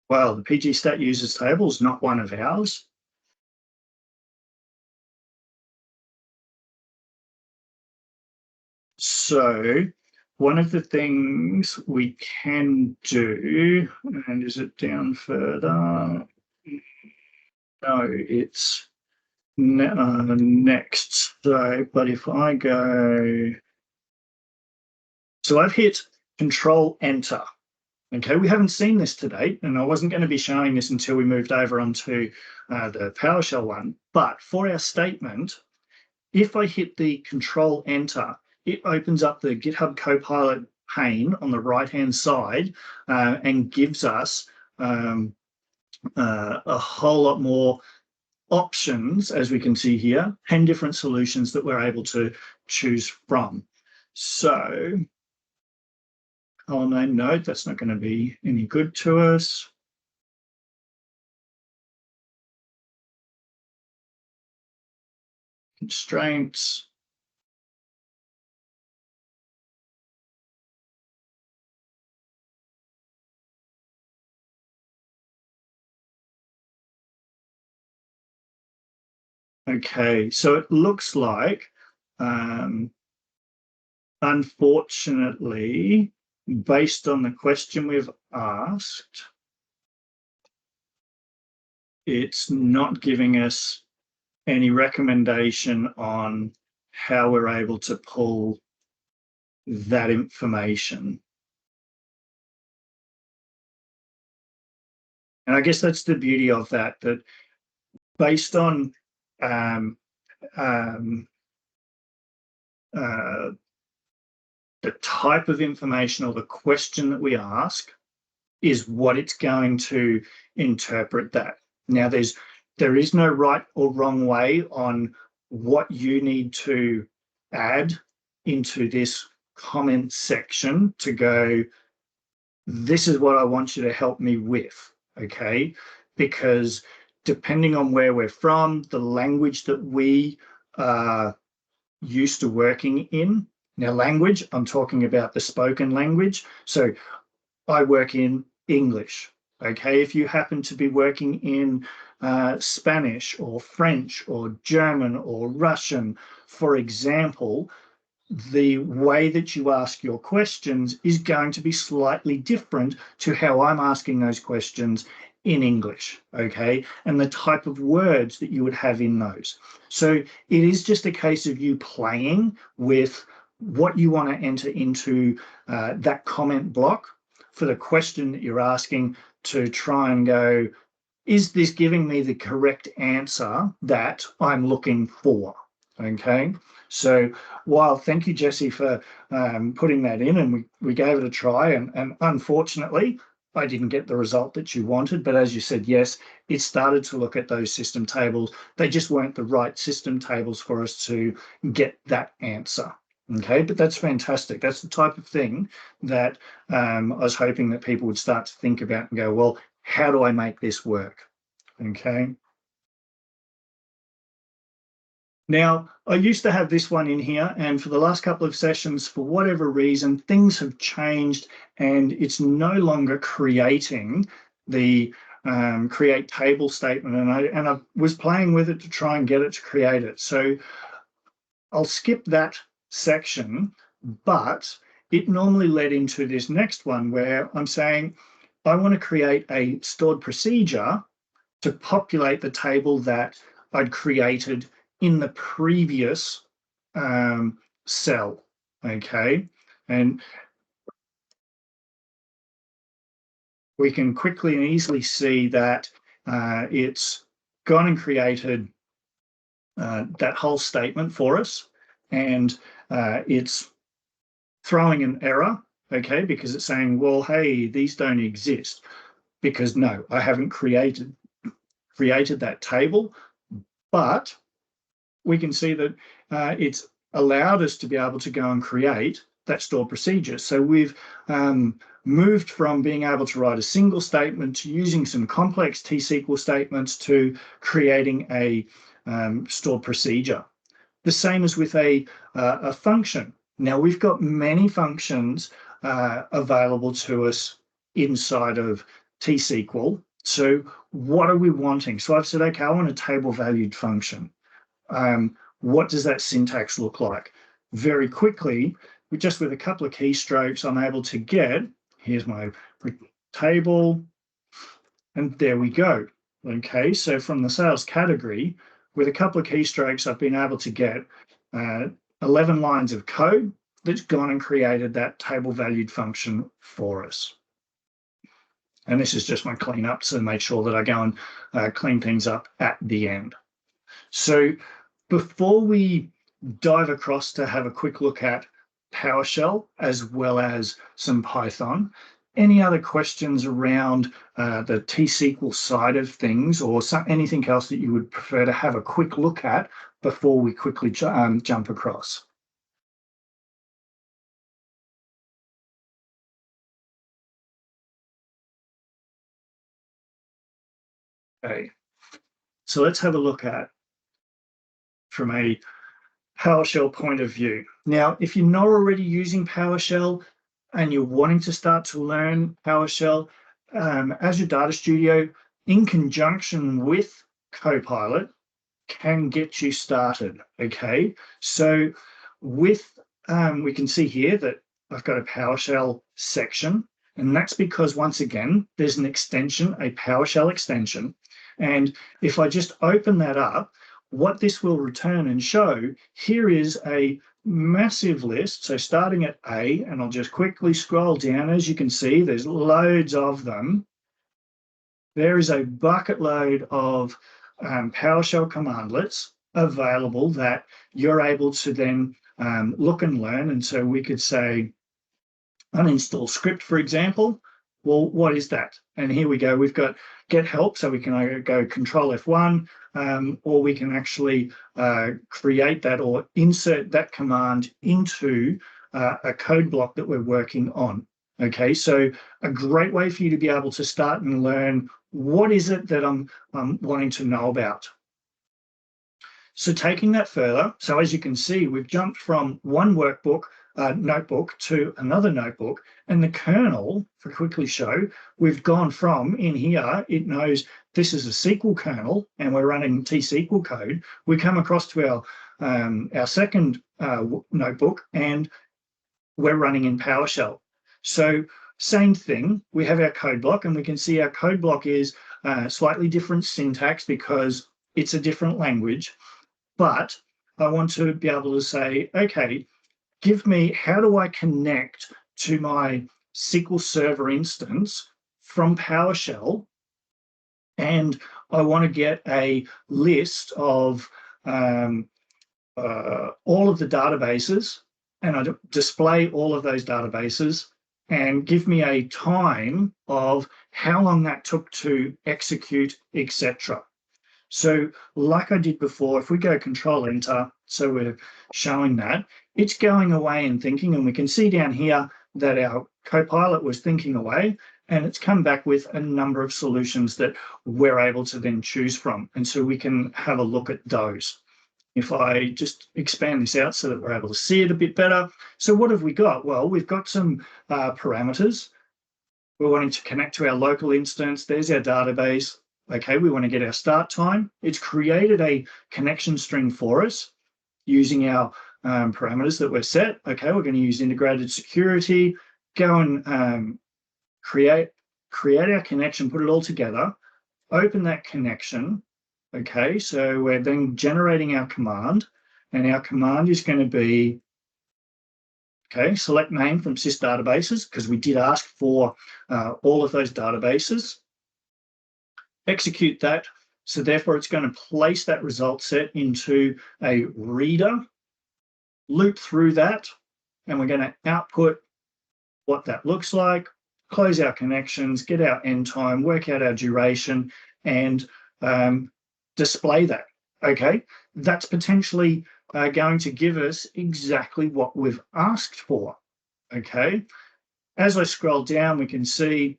Well, the PG stat users table is not one of ours. So one of the things we can do, and is it down further? No, it's next. So, but if I go, so I've hit Control Enter. Okay, we haven't seen this to date, and I wasn't going to be showing this until we moved over onto the PowerShell one. But for our statement, if I hit the Control Enter, it opens up the GitHub Copilot pane on the right-hand side and gives us a whole lot more options, as we can see here, 10 different solutions that we're able to choose from. So, column name, no, that's not going to be any good to us. Constraints. Okay, so it looks like, unfortunately, based on the question we've asked, it's not giving us any recommendation on how we're able to pull that information. And I guess that's the beauty of that, that based on the type of information or the question that we ask is what it's going to interpret that. Now, there is no right or wrong way on what you need to add into this comment section to go, this is what I want you to help me with, okay? Because depending on where we're from, the language that we are used to working in. Now, language, I'm talking about the spoken language. So I work in English, okay? If you happen to be working in Spanish or French or German or Russian, for example, the way that you ask your questions is going to be slightly different to how I'm asking those questions in English, okay? And the type of words that you would have in those. So it is just a case of you playing with what you want to enter into that comment block for the question that you're asking, to try and go, is this giving me the correct answer that I'm looking for? Okay, so while thank you, Jesse, for putting that in, and we gave it a try, and unfortunately, I didn't get the result that you wanted. But as you said, yes, it started to look at those system tables. They just weren't the right system tables for us to get that answer. Okay, but that's fantastic. That's the type of thing that I was hoping that people would start to think about and go, well, how do I make this work? Okay. Now, I used to have this one in here, and for the last couple of sessions, for whatever reason, things have changed, and it's no longer creating the create table statement. And I was playing with it to try and get it to create it. So I'll skip that section, but it normally led into this next one where I'm saying I want to create a stored procedure to populate the table that I'd created in the previous cell, okay? And we can quickly and easily see that it's gone and created that whole statement for us, and it's throwing an error, okay, because it's saying, well, hey, these don't exist, because no, I haven't created that table, but we can see that it's allowed us to be able to go and create that stored procedure. So we've moved from being able to write a single statement to using some complex T-SQL statements to creating a stored procedure. The same as with a function. Now we've got many functions available to us inside of T-SQL. So what are we wanting? So I've said, okay, I want a table valued function. What does that syntax look like? Very quickly, just with a couple of keystrokes, I'm able to get, here's my table, and there we go. Okay, so from the sales category, with a couple of keystrokes, I've been able to get 11 lines of code that's gone and created that table valued function for us. And this is just my cleanup to make sure that I go and clean things up at the end. So before we dive across to have a quick look at PowerShell as well as some Python, any other questions around the T-SQL side of things, or anything else that you would prefer to have a quick look at before we quickly jump across? Okay, so let's have a look at from a PowerShell point of view. Now, if you're not already using PowerShell and you're wanting to start to learn PowerShell, Azure Data Studio, in conjunction with Copilot, can get you started, okay? So with, we can see here that I've got a PowerShell section, and that's because, once again, there's an extension, a PowerShell extension. And if I just open that up, what this will return and show, here is a massive list. So starting at A, and I'll just quickly scroll down. As you can see, there's loads of them. There is a bucket load of PowerShell commandlets available that you're able to then look and learn. And so we could say uninstall script, for example. Well, what is that? And here we go. We've got get help, so we can either go Control F1, or we can actually create that or insert that command into a code block that we're working on. Okay, so a great way for you to be able to start and learn what is it that I'm wanting to know about. So taking that further, so as you can see, we've jumped from one workbook notebook to another notebook, and the kernel, for quickly show, we've gone from in here, it knows this is a SQL kernel and we're running T-SQL code. We come across to our second notebook and we're running in PowerShell. So same thing, we have our code block, and we can see our code block is slightly different syntax because it's a different language. But I want to be able to say, okay, give me, how do I connect to my SQL Server instance from PowerShell? And I want to get a list of all of the databases, and I display all of those databases and give me a time of how long that took to execute, etc. So like I did before, if we go Control Enter, so we're showing that, it's going away and thinking, and we can see down here that our Copilot was thinking away, and it's come back with a number of solutions that we're able to then choose from. And so we can have a look at those. If I just expand this out so that we're able to see it a bit better. So what have we got? Well, we've got some parameters. We're wanting to connect to our local instance. There's our database. Okay, we want to get our start time. It's created a connection string for us using our parameters that we're set. Okay, we're going to use integrated security, go and create our connection, put it all together, open that connection. Okay, so we're then generating our command, and our command is going to be, okay, select name from sys databases, because we did ask for all of those databases. Execute that. So therefore, it's going to place that result set into a reader, loop through that, and we're going to output what that looks like, close our connections, get our end time, work out our duration, and display that. Okay, that's potentially going to give us exactly what we've asked for. Okay, as I scroll down, we can see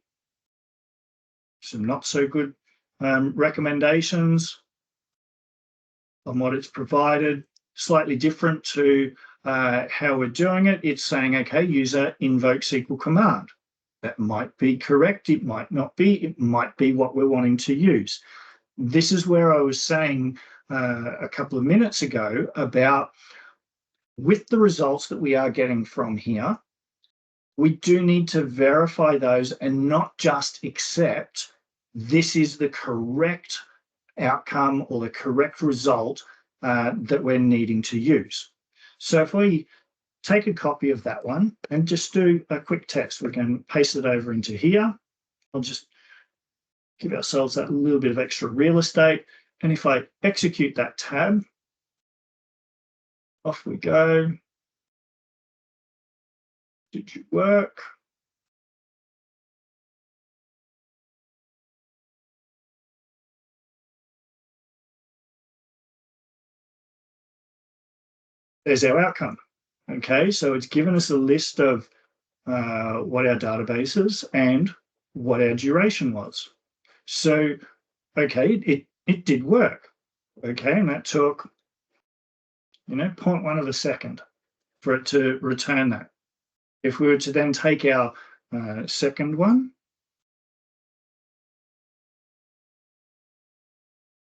some not so good recommendations on what it's provided, slightly different to how we're doing it. It's saying, okay, user invoke SQL command. That might be correct, it might not be, it might be what we're wanting to use. This is where I was saying a couple of minutes ago about, with the results that we are getting from here, we do need to verify those and not just accept this is the correct outcome or the correct result that we're needing to use. So if we take a copy of that one and just do a quick test, we can paste it over into here. I'll just give ourselves that little bit of extra real estate. And if I execute that tab, off we go. Did you work? There's our outcome. Okay, so it's given us a list of what our database is and what our duration was. So, okay, it did work. Okay, and that took, 0.1 of a second for it to return that. If we were to then take our second one,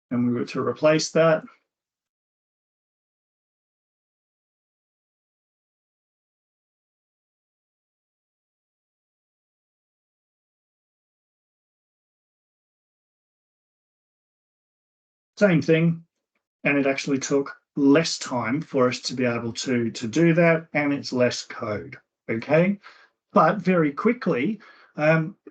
and we were to replace that, same thing, and it actually took less time for us to be able to do that, and it's less code, okay? But very quickly,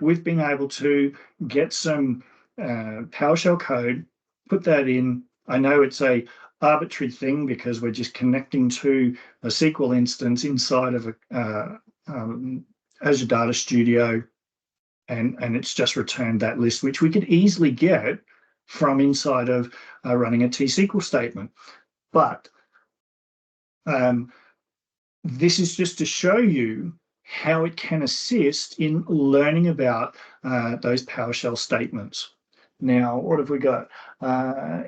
we've been able to get some PowerShell code, put that in. I know it's a arbitrary thing because we're just connecting to a SQL instance inside of Azure Data Studio, and it's just returned that list, which we could easily get from inside of running a T-SQL statement. But this is just to show you how it can assist in learning about those PowerShell statements. Now, what have we got?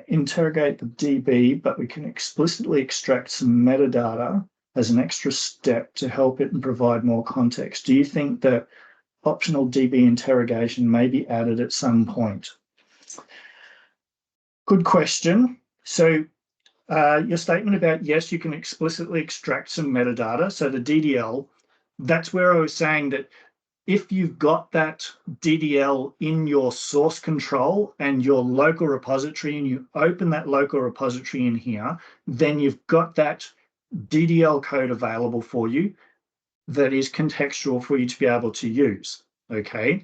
Interrogate the DB, but we can explicitly extract some metadata as an extra step to help it and provide more context. Do you think that optional DB interrogation may be added at some point? Good question. So your statement about, yes, you can explicitly extract some metadata. So the DDL, that's where I was saying that if you've got that DDL in your source control and your local repository, and you open that local repository in here, then you've got that DDL code available for you that is contextual for you to be able to use, okay?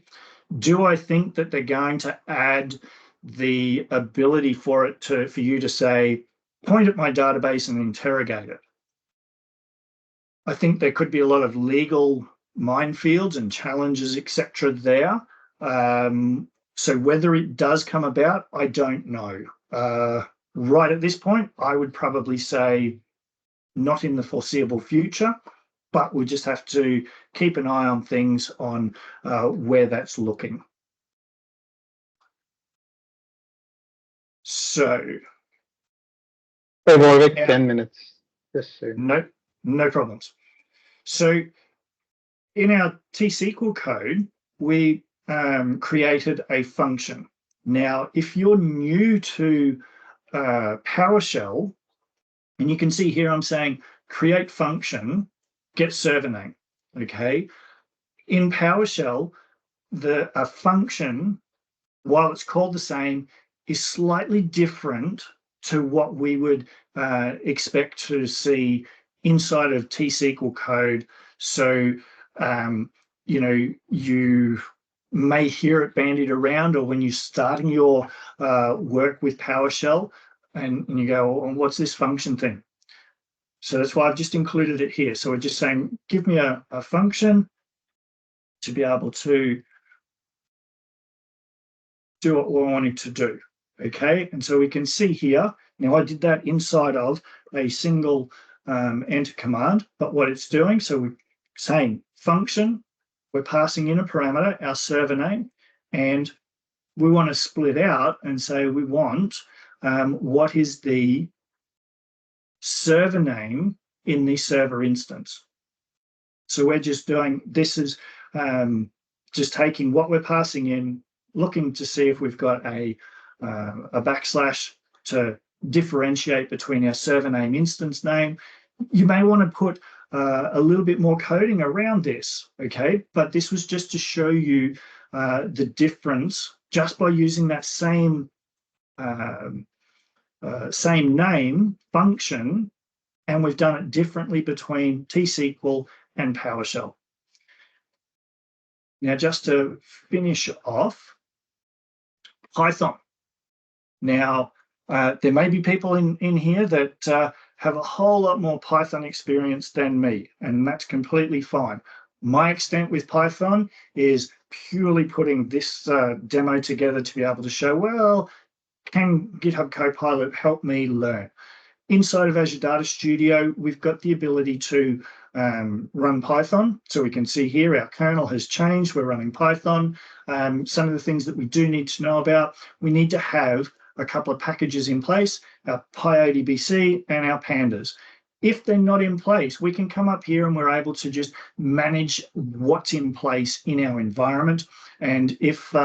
Do I think that they're going to add the ability for you to say, point at my database and interrogate it. I think there could be a lot of legal minefields and challenges, etc. there. So whether it does come about, I don't know. Right at this point, I would probably say not in the foreseeable future, but we just have to keep an eye on things on where that's looking. So, Hey, Warwick, yeah. 10 minutes. Just so. No problems. So in our T-SQL code, we created a function. Now, if you're new to PowerShell, and you can see here I'm saying create function, get server name, okay? In PowerShell, a function, while it's called the same, is slightly different to what we would expect to see inside of T-SQL code. So, you may hear it bandied around, or when you're starting your work with PowerShell, and you go, oh, what's this function thing? So that's why I've just included it here. So we're just saying, give me a function to be able to do what we're wanting to do. Okay, and so we can see here, now I did that inside of a single enter command, but what it's doing, so we're saying function, we're passing in a parameter, our server name, and we want to split out and say we want what is the server name in the server instance. So we're just doing, this is just taking what we're passing in, looking to see if we've got a backslash to differentiate between our server name, instance name. You may want to put a little bit more coding around this, okay? But this was just to show you the difference just by using that same name function, and we've done it differently between T-SQL and PowerShell. Now, just to finish off, Python. Now, there may be people in here that have a whole lot more Python experience than me, and that's completely fine. My extent with Python is purely putting this demo together to be able to show, well, can GitHub Copilot help me learn? Inside of Azure Data Studio, we've got the ability to run Python. So we can see here our kernel has changed. We're running Python. Some of the things that we do need to know about, we need to have a couple of packages in place, our PyODBC and our pandas. If they're not in place, we can come up here and we're able to just manage what's in place in our environment. And if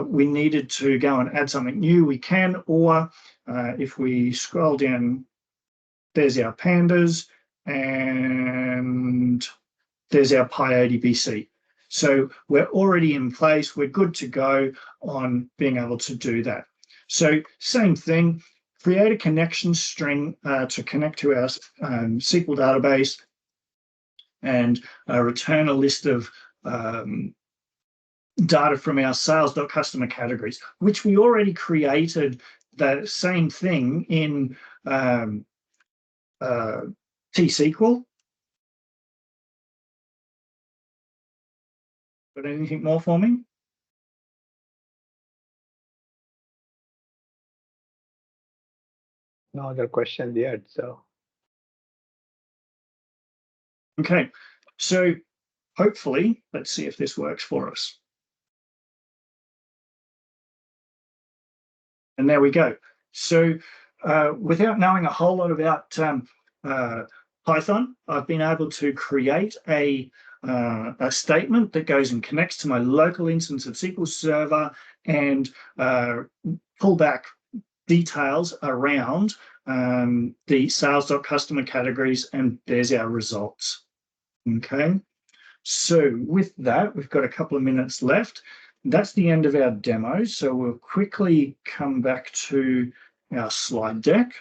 we needed to go and add something new, we can, or if we scroll down, there's our pandas and there's our PyODBC. So we're already in place. We're good to go on being able to do that. So same thing, create a connection string to connect to our SQL database and return a list of data from our sales.customer categories, which we already created that same thing in T-SQL. Got anything more for me? No other questions yet, so. Okay, so hopefully, let's see if this works for us. And there we go. So without knowing a whole lot about Python, I've been able to create a statement that goes and connects to my local instance of SQL Server and pull back details around the sales.customer categories, and there's our results. Okay, so with that, we've got a couple of minutes left. That's the end of our demo. So we'll quickly come back to our slide deck.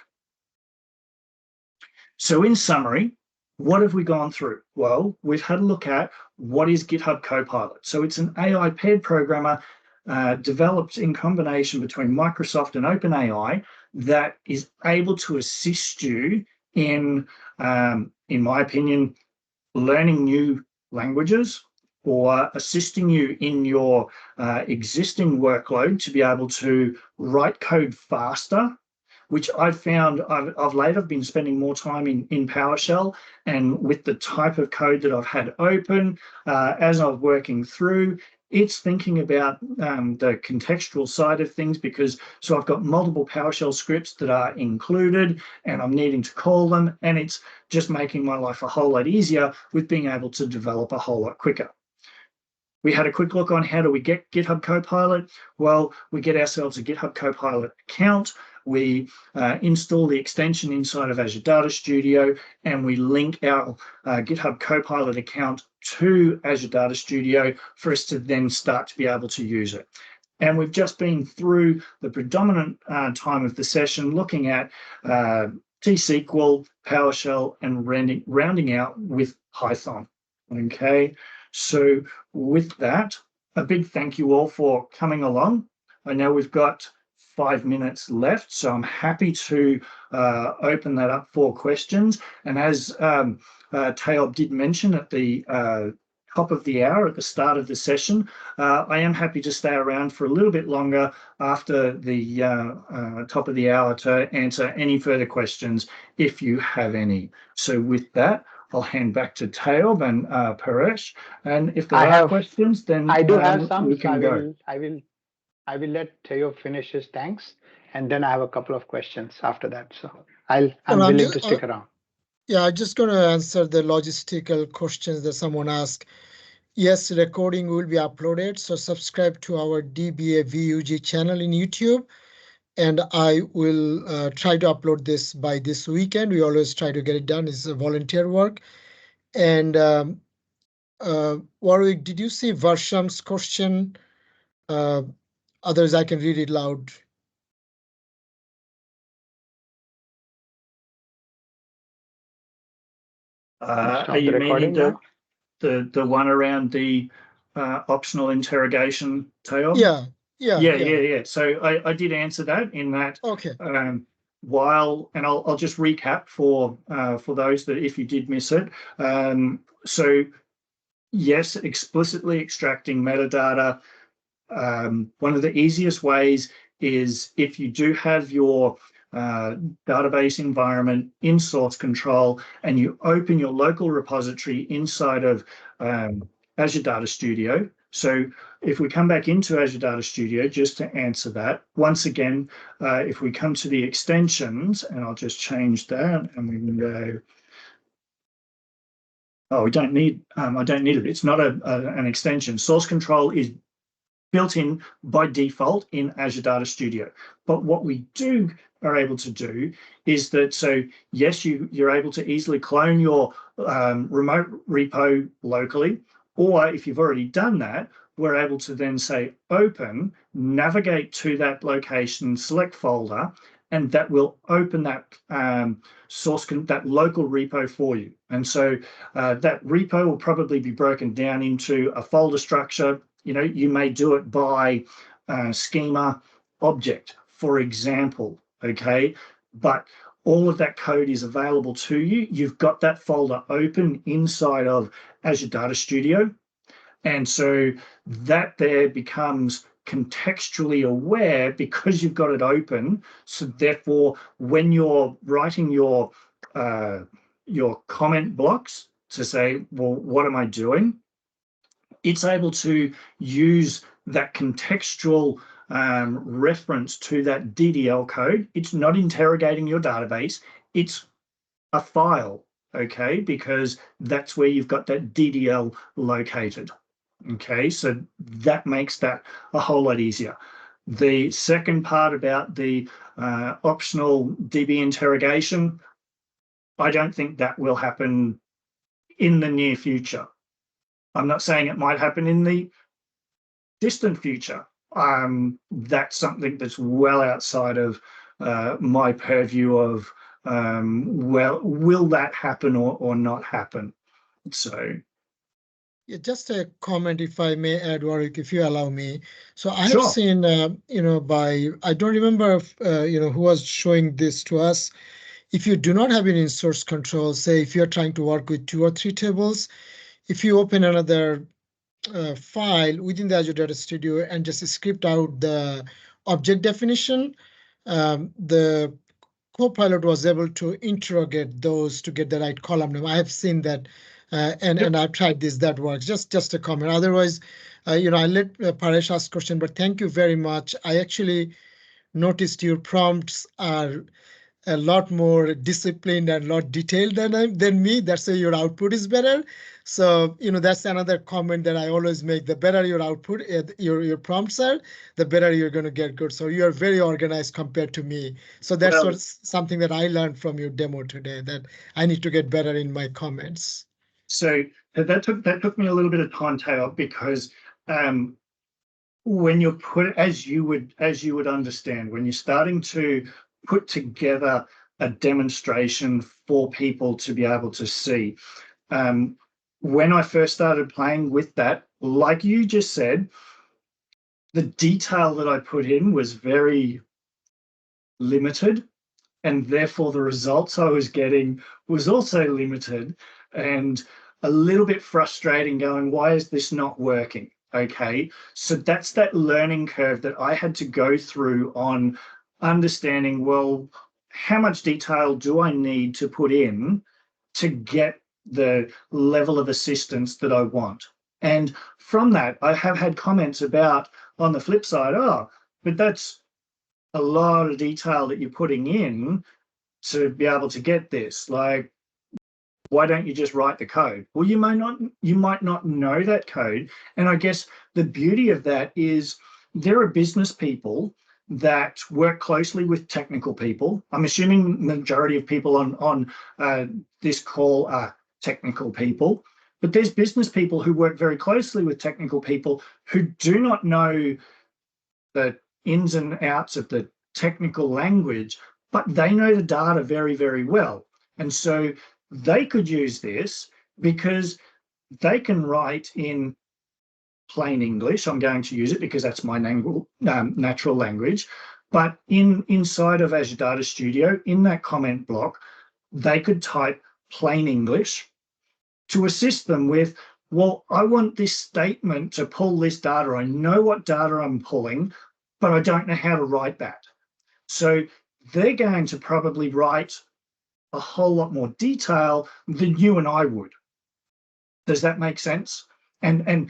So in summary, what have we gone through? Well, we've had a look at what is GitHub Copilot. So it's an AI paired programmer developed in combination between Microsoft and OpenAI that is able to assist you in my opinion, learning new languages or assisting you in your existing workload to be able to write code faster, which I've found of late I've been spending more time in PowerShell, and with the type of code that I've had open as I'm working through, it's thinking about the contextual side of things, because so I've got multiple PowerShell scripts that are included and I'm needing to call them, and it's just making my life a whole lot easier with being able to develop a whole lot quicker. We had a quick look on how do we get GitHub Copilot. Well, we get ourselves a GitHub Copilot account. We install the extension inside of Azure Data Studio, and we link our GitHub Copilot account to Azure Data Studio for us to then start to be able to use it. And we've just been through the predominant time of the session looking at T-SQL, PowerShell, and rounding out with Python. Okay, so with that, a big thank you all for coming along. I know we've got 5 minutes left, so I'm happy to open that up for questions. And as Tayob did mention at the top of the hour, at the start of the session, I am happy to stay around for a little bit longer after the top of the hour to answer any further questions if you have any. So with that, I'll hand back to Tayob and Paresh, and if there are questions, then I do have some. we can go. I will let Tayo finish his thanks, and then I have a couple of questions after that. So I'm willing to stick around. Yeah, I'm just going to answer the logistical questions that someone asked. Yes, recording will be uploaded, so subscribe to our DBA-VUG channel in YouTube, and I will try to upload this by this weekend. We always try to get it done. It's a volunteer work. And Warwick, did you see Varsham's question? Others, I can read it loud. Are you meaning the one around the optional interrogation, Tayob? Yeah. So I did answer that in that. Okay. While, and I'll just recap for those that if you did miss it. So yes, explicitly extracting metadata. One of the easiest ways is if you do have your database environment in source control and you open your local repository inside of Azure Data Studio. So if we come back into Azure Data Studio, just to answer that, once again, if we come to the extensions, and I'll just change that, and we can go, oh, we don't need, I don't need it. It's not an extension. Source control is built in by default in Azure Data Studio. But what we are able to do is that, so yes, you're able to easily clone your remote repo locally, or if you've already done that, we're able to then say open, navigate to that location, select folder, and that will open that that local repo for you. And so that repo will probably be broken down into a folder structure. You know, you may do it by schema object, for example, okay? But all of that code is available to you. You've got that folder open inside of Azure Data Studio. And so that there becomes contextually aware because you've got it open. So therefore, when you're writing your comment blocks to say, well, what am I doing? It's able to use that contextual reference to that DDL code. It's not interrogating your database. It's a file, okay, because that's where you've got that DDL located. Okay, so that makes that a whole lot easier. The second part about the optional DB interrogation, I don't think that will happen in the near future. I'm not saying it might happen in the distant future. That's something that's well outside of my purview of, well, will that happen or not happen? So. Yeah, just a comment, if I may add, Warwick, if you allow me. So I have Sure. seen, I don't remember, if, who was showing this to us. If you do not have any source control, say if you're trying to work with 2 or 3 tables, if you open another file within the Azure Data Studio and just script out the object definition, the Copilot was able to interrogate those to get the right column name. I have seen that, and I've tried this. That works. Just a comment. Otherwise, I let Paresh ask question, but thank you very much. I actually noticed your prompts are a lot more disciplined and a lot detailed than me. That's why your output is better. So, that's another comment that I always make. The better your output, your prompts are, the better you're going to get good. So you are very organized compared to me. So that's Well, something that I learned from your demo today, that I need to get better in my comments. so that took me a little bit of time, Teo, because when you're as you would understand, when you're starting to put together a demonstration for people to be able to see, when I first started playing with that, like you just said, the detail that I put in was very limited, and therefore the results I was getting was also limited and a little bit frustrating, going, why is this not working? Okay, so that's that learning curve that I had to go through on understanding, well, how much detail do I need to put in to get the level of assistance that I want? And from that, I have had comments about, on the flip side, oh, but that's a lot of detail that you're putting in to be able to get this. Like, why don't you just write the code? Well, you might not know that code. And I guess the beauty of that is there are business people that work closely with technical people. I'm assuming the majority of people on this call are technical people, but there's business people who work very closely with technical people who do not know the ins and outs of the technical language, but they know the data very, very well. And so they could use this because they can write in plain English. I'm going to use it because that's my natural language. But inside of Azure Data Studio, in that comment block, they could type plain English to assist them with, well, I want this statement to pull this data. I know what data I'm pulling, but I don't know how to write that. So they're going to probably write a whole lot more detail than you and I would. Does that make sense? And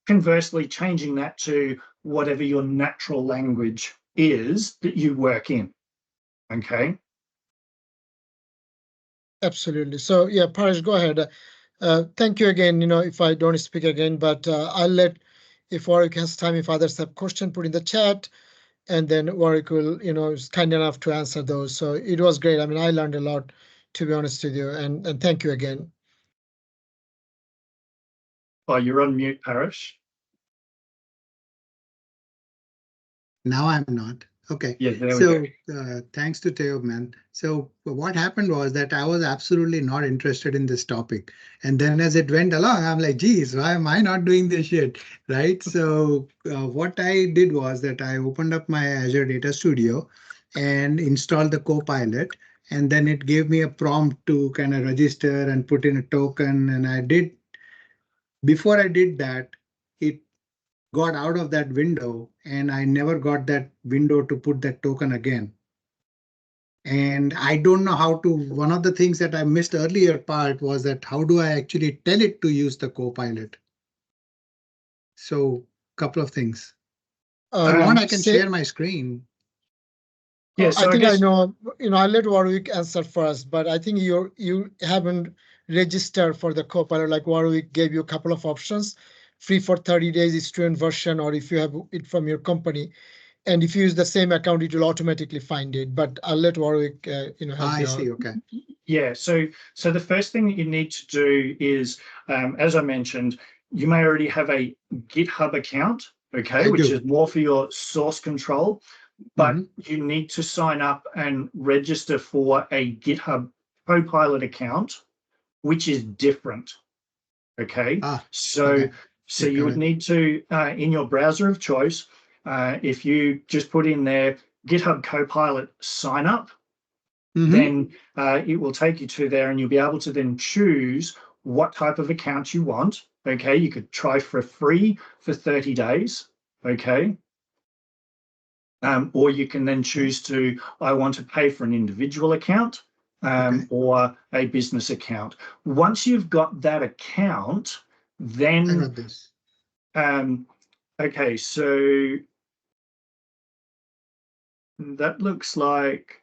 conversely, changing that to whatever your natural language is that you work in. Okay. Absolutely. So yeah, Paresh, go ahead. Thank you again. If I don't speak again, but I'll let, if Warwick has time, if others have question, put in the chat, and then Warwick will, is kind enough to answer those. So it was great. I mean, I learned a lot, to be honest with you, and thank you again. Oh, you're on mute, Paresh. Now I'm not. Okay. Yeah, there so we go. Thanks to Teo, man. So what happened was that I was absolutely not interested in this topic. And then as it went along, I'm like, geez, why am I not doing this shit? Right. So what I did was that I opened up my Azure Data Studio and installed the Copilot. And then it gave me a prompt to kind of register and put in a token. And before I did that, it got out of that window and I never got that window to put that token again. And I don't know how to, one of the things that I missed earlier part was that how do I actually tell it to use the Copilot? So couple of things. If you want, I can share my screen. Yeah, so I think guess, I know, I'll let Warwick answer first, but I think you haven't registered for the Copilot. Like Warwick gave you a couple of options: free for 30 days, student version, or if you have it from your company. And if you use the same account, it will automatically find it. But I'll let Warwick, help you I out. see. Okay. yeah, so the first thing that you need to do is, as I mentioned, you may already have a GitHub account, okay, which is more for your source control, but you need to sign up and register for a GitHub Copilot account, which is different. Okay, so okay. you would need to, in your browser of choice, if you just put in there GitHub Copilot sign up, then it will take you to there and you'll be able to then choose what type of account you want. Okay, you could try for free for 30 days. Okay. Or you can then choose to, I want to pay for an individual account or a business account. Once you've got that account, then I got this. Okay, so that looks like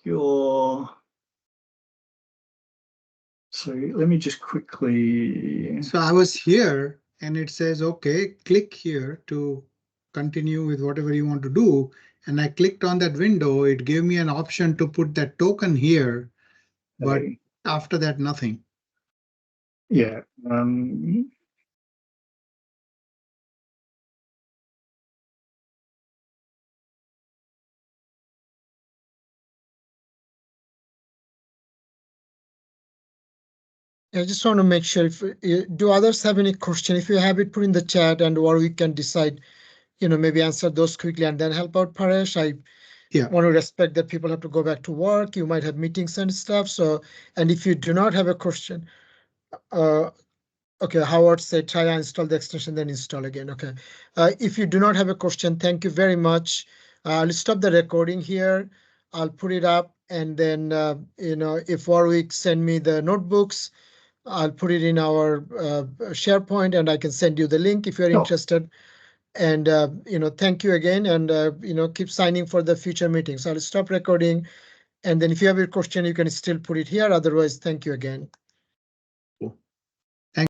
your. So let me just quickly. So I was here and it says, okay, click here to continue with whatever you want to do. And I clicked on that window. It gave me an option to put that token here, but after that, nothing. Yeah. I just want to make sure if do others have any question? If you have it, put in the chat, and or we can decide, maybe answer those quickly and then help out Paresh. I want to respect that people have to go back to work. You might have meetings and stuff. So, and if you do not have a question, okay, Howard said try and install the extension, then install again. Okay. If you do not have a question, thank you very much. I'll stop the recording here. I'll put it up, and then if Warwick send me the notebooks, I'll put it in our SharePoint, and I can send you the link if you're interested. And thank you again, and keep signing for the future meetings. I'll stop recording, and then if you have a question, you can still put it here. Otherwise, thank you again.